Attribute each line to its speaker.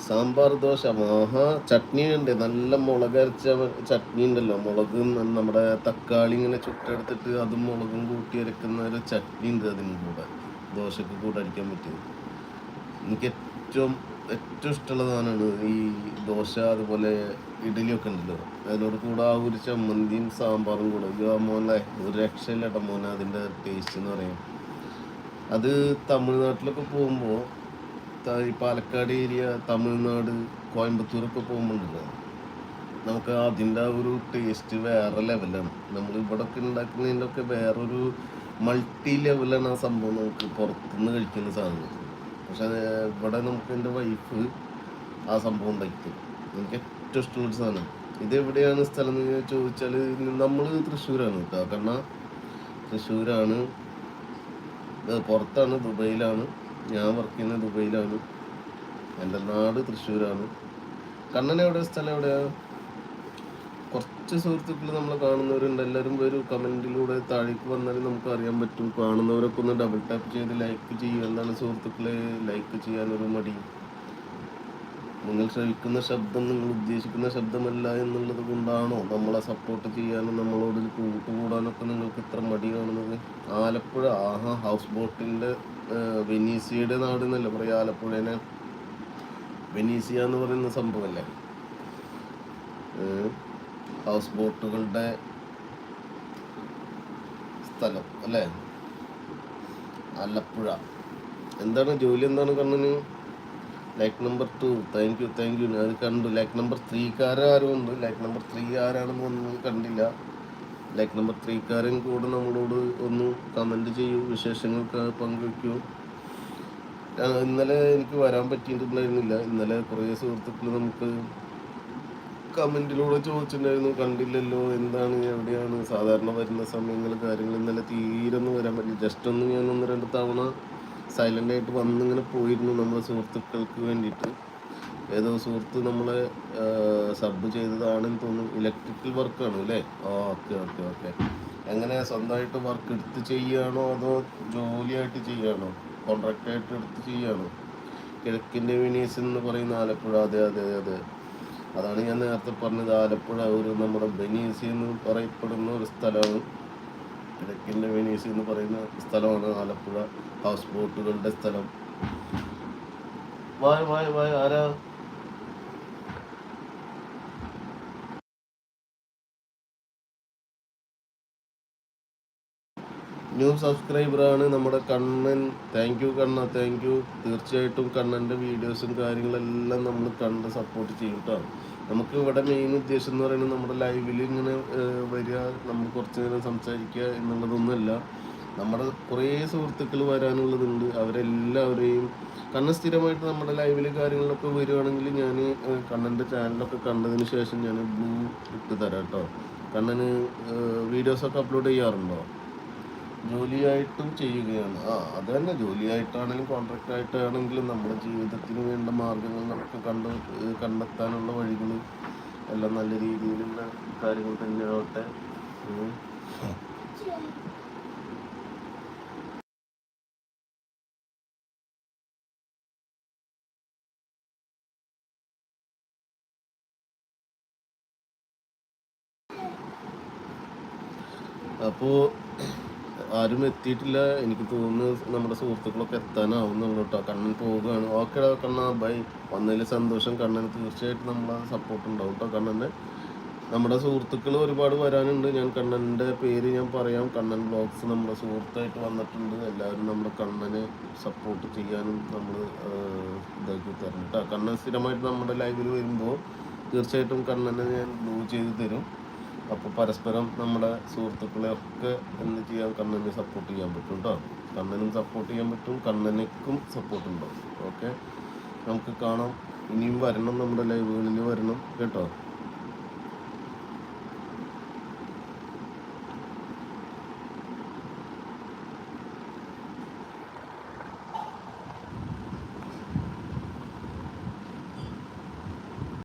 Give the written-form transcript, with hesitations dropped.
Speaker 1: സാമ്പാർ ദോശ മഹാ ചട്നി ഉണ്ട്. നല്ല മുളകരച്ച ചട്നി ഉണ്ടല്ലോ. മുളകും നമ്മുടെ തക്കാളി ഇങ്ങനെ ചുട്ടെടുത്തിട്ട് അതും മുളകും കൂട്ടി അരക്കുന്ന ഒരു ചട്നി ഉണ്ട്. അതിന് കൂടെ ദോശക്ക് കൂടെ അടിക്കാൻ പറ്റിയത്. എനിക്ക് ഏറ്റവും ഏറ്റവും ഇഷ്ടമുള്ള സാധനമാണ് ഈ ദോശ. അതുപോലെ ഇഡലിയൊക്കെ ഉണ്ടല്ലോ, അതിനോട് കൂടെ ആ ഒരു ചമ്മന്തിയും സാമ്പാറും കൂടെ. മോനെ ഒരു രക്ഷയില്ലട്ടോ മോനെ, അതിൻ്റെ ടേസ്റ്റ് എന്ന് പറയും. അത് തമിഴ്നാട്ടിലൊക്കെ പോകുമ്പോൾ, ഈ പാലക്കാട് ഏരിയ, തമിഴ്നാട്, കോയമ്പത്തൂരൊക്കെ പോകുമ്പോണ്ടല്ലോ, നമുക്ക് അതിൻ്റെ ആ ഒരു ടേസ്റ്റ് വേറെ ലെവലാണ്. നമ്മൾ ഇവിടെ ഒക്കെ ഉണ്ടാക്കുന്നതിൻ്റെ ഒക്കെ വേറൊരു മൾട്ടി ലെവലാണ് ആ സംഭവം നമുക്ക് പുറത്തുനിന്ന് കഴിക്കുന്ന സാധനം. പക്ഷെ ഇവിടെ നമുക്ക് എൻ്റെ വൈഫ് ആ സംഭവം ഉണ്ടാക്കി. എനിക്ക് ഏറ്റവും ഇഷ്ടമുള്ളൊരു സാധനം. ഇതെവിടെയാണ് സ്ഥലം എന്ന് ചോദിച്ചാൽ, നമ്മൾ തൃശ്ശൂരാണ് കേട്ടോ. കാരണം തൃശ്ശൂരാണ്, പുറത്താണ്, ദുബൈയിലാണ്. ഞാൻ വർക്ക് ചെയ്യുന്നത് ദുബൈയിലാണ്. എൻ്റെ നാട് തൃശ്ശൂരാണ്. കണ്ണൻ എവിടെ, സ്ഥലം എവിടെയാ? കുറച്ച് സുഹൃത്തുക്കൾ നമ്മൾ കാണുന്നവരുണ്ട്. എല്ലാവരും ഒരു കമൻറ്റിലൂടെ താഴേക്ക് വന്നാൽ നമുക്ക് അറിയാൻ പറ്റും. കാണുന്നവരൊക്കെ ഒന്ന് ഡബിൾ ടാപ്പ് ചെയ്ത് ലൈക്ക് ചെയ്യും. എന്താണ് സുഹൃത്തുക്കളെ ലൈക്ക് ചെയ്യാനൊരു മടി? നിങ്ങൾ ശ്രവിക്കുന്ന ശബ്ദം നിങ്ങൾ ഉദ്ദേശിക്കുന്ന ശബ്ദമല്ല എന്നുള്ളത് കൊണ്ടാണോ നമ്മളെ സപ്പോർട്ട് ചെയ്യാനും നമ്മളോട് കൂട്ടുകൂടാനൊക്കെ നിങ്ങൾക്ക് ഇത്ര മടി കാണുന്നത്? ആലപ്പുഴ, ആഹാ, ഹൗസ് ബോട്ടിൻ്റെ വെനീസിയയുടെ നാട് എന്നല്ലേ പറയാം ആലപ്പുഴേനെ. വെനീസിയ എന്ന് പറയുന്ന സംഭവമല്ലേ, ഹൗസ് ബോട്ടുകളുടെ സ്ഥലം അല്ലേ, ആലപ്പുഴ. എന്താണ് ജോലി, എന്താണ് കണ്ണന്? Like number 2, thank you. അത് കണ്ടു. ലൈക്ക് നമ്പർ 3 ഉണ്ട്. ലൈക്ക് നമ്പർ 3 ആരാണെന്ന് ഒന്നും കണ്ടില്ല. ലൈക്ക് നമ്പർ 3 കൂടെ നമ്മളോട് ഒന്ന് കമൻറ്റ് ചെയ്യൂ, വിശേഷങ്ങൾക്ക് പങ്കുവയ്ക്കൂ. ഇന്നലെ എനിക്ക് വരാൻ പറ്റിയിട്ടുണ്ടായിരുന്നില്ല. ഇന്നലെ കുറേ സുഹൃത്തുക്കൾ നമുക്ക് കമൻറ്റിലൂടെ ചോദിച്ചിട്ടുണ്ടായിരുന്നു, കണ്ടില്ലല്ലോ, എന്താണ്, എവിടെയാണ്, സാധാരണ വരുന്ന സമയങ്ങൾ, കാര്യങ്ങൾ. ഇന്നലെ തീരെ ഒന്നും വരാൻ പറ്റില്ല. ജസ്റ്റ് ഒന്ന് ഞാൻ 1-2 തവണ സൈലൻ്റായിട്ട് വന്നിങ്ങനെ പോയിരുന്നു നമ്മളെ സുഹൃത്തുക്കൾക്ക് വേണ്ടിയിട്ട്. ഏതോ സുഹൃത്ത് നമ്മളെ സബ് ചെയ്തതാണെന്ന് തോന്നുന്നു. ഇലക്ട്രിക്കൽ വർക്കാണ് അല്ലേ? ഓക്കെ. എങ്ങനെ സ്വന്തമായിട്ട് വർക്ക് എടുത്ത് ചെയ്യുകയാണോ അതോ ജോലിയായിട്ട് ചെയ്യുകയാണോ, കോൺട്രാക്റ്റായിട്ട് എടുത്ത് ചെയ്യുകയാണോ? കിഴക്കിൻ്റെ വെനീസ് എന്ന് പറയുന്ന ആലപ്പുഴ. അതെ. അതാണ് ഞാൻ നേരത്തെ പറഞ്ഞത്. ആലപ്പുഴ ഒരു നമ്മുടെ വെനീസ് എന്ന് പറയപ്പെടുന്ന ഒരു സ്ഥലമാണ്. കിഴക്കിൻ്റെ വെനീസ് എന്ന് പറയുന്ന സ്ഥലമാണ് ആലപ്പുഴ, ഹൗസ് ബോട്ടുകളുടെ സ്ഥലം. വായ ആരാ? ന്യൂ സബ്സ്ക്രൈബറാണ് നമ്മുടെ Kannan. Thank you Kanna, thank you. തീർച്ചയായിട്ടും കണ്ണൻ്റെ വീഡിയോസും കാര്യങ്ങളെല്ലാം നമ്മൾ കണ്ട് സപ്പോർട്ട് ചെയ്യും കേട്ടോ. നമുക്ക് ഇവിടെ മെയിൻ ഉദ്ദേശം എന്ന് പറയുന്നത് നമ്മുടെ ലൈവിൽ ഇങ്ങനെ വരിക, നമ്മൾ കുറച്ച് നേരം സംസാരിക്കുക എന്നുള്ളതൊന്നുമല്ല. നമ്മുടെ കുറേ സുഹൃത്തുക്കൾ വരാനുള്ളതുണ്ട്. അവരെല്ലാവരെയും കണ്ണൻ സ്ഥിരമായിട്ട് നമ്മുടെ ലൈവിൽ കാര്യങ്ങളിലൊക്കെ വരികയാണെങ്കിൽ ഞാൻ കണ്ണൻ്റെ ചാനലൊക്കെ കണ്ടതിന് ശേഷം ഞാൻ ബ്ലൂ ഇട്ട് തരാം കേട്ടോ. കണ്ണന് വീഡിയോസൊക്കെ അപ്ലോഡ് ചെയ്യാറുണ്ടോ? ജോലിയായിട്ടും ചെയ്യുകയാണ്. അത് തന്നെ, ജോലിയായിട്ടാണെങ്കിലും കോൺട്രാക്റ്റ് ആയിട്ടാണെങ്കിലും നമ്മുടെ ജീവിതത്തിന് വേണ്ട മാർഗങ്ങൾ നമുക്ക് കണ്ടെത്താനുള്ള വഴികൾ എല്ലാം നല്ല രീതിയിലുള്ള കാര്യങ്ങൾ തന്നെയാവട്ടെ. അപ്പോൾ ആരും എത്തിയിട്ടില്ല എനിക്ക് തോന്നുന്നു. നമ്മുടെ സുഹൃത്തുക്കളൊക്കെ എത്താനാവുന്നുള്ളൂ കേട്ടോ. കണ്ണൻ പോവുകയാണ്. Okay Kanna, bye. വന്നതിൽ സന്തോഷം. കണ്ണന് തീർച്ചയായിട്ടും നമ്മളെ സപ്പോർട്ട് ഉണ്ടാവും കേട്ടോ. കണ്ണൻ്റെ നമ്മുടെ സുഹൃത്തുക്കൾ ഒരുപാട് വരാനുണ്ട്. ഞാൻ കണ്ണൻ്റെ പേര് ഞാൻ പറയാം. കണ്ണൻ ബ്ലോഗ്സ് നമ്മുടെ സുഹൃത്തായിട്ട് വന്നിട്ടുണ്ട്. എല്ലാവരും നമ്മുടെ കണ്ണനെ സപ്പോർട്ട് ചെയ്യാനും നമ്മൾ ഇതാക്കി തരണം കേട്ടോ. കണ്ണൻ സ്ഥിരമായിട്ട് നമ്മുടെ ലൈവിൽ വരുമ്പോൾ തീർച്ചയായിട്ടും കണ്ണനെ ഞാൻ ബ്ലൂ ചെയ്ത് തരും. അപ്പോൾ പരസ്പരം നമ്മുടെ സുഹൃത്തുക്കളെ ഒക്കെ എന്ത് ചെയ്യാൻ, കണ്ണനെ സപ്പോർട്ട് ചെയ്യാൻ പറ്റും കേട്ടോ. കണ്ണനും സപ്പോർട്ട് ചെയ്യാൻ പറ്റും, കണ്ണനക്കും സപ്പോർട്ട് ഉണ്ടാവും. ഓക്കെ, നമുക്ക് കാണാം. ഇനിയും വരണം, നമ്മുടെ ലൈവുകളിൽ വരണം കേട്ടോ.